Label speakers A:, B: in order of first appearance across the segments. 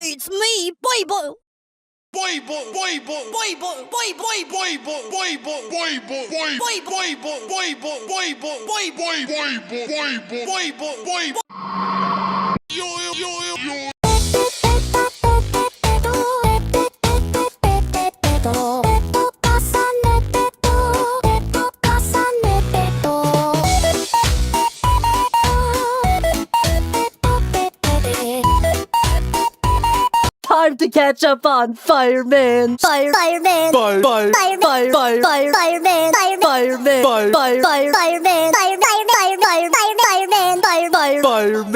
A: It's me, Bible. Time to catch up on Fireman. Fireman. Fireman. Fireman. Fireman.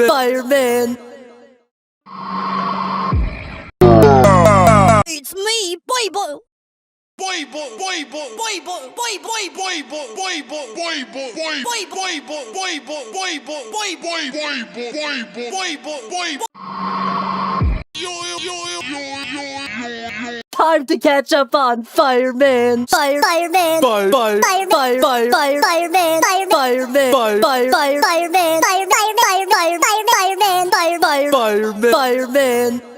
A: Fireman. It's me, Bible. Time to catch up on Fireman. Fireman. Fireman. Fireman. Fireman. Fireman. Fireman. Fireman.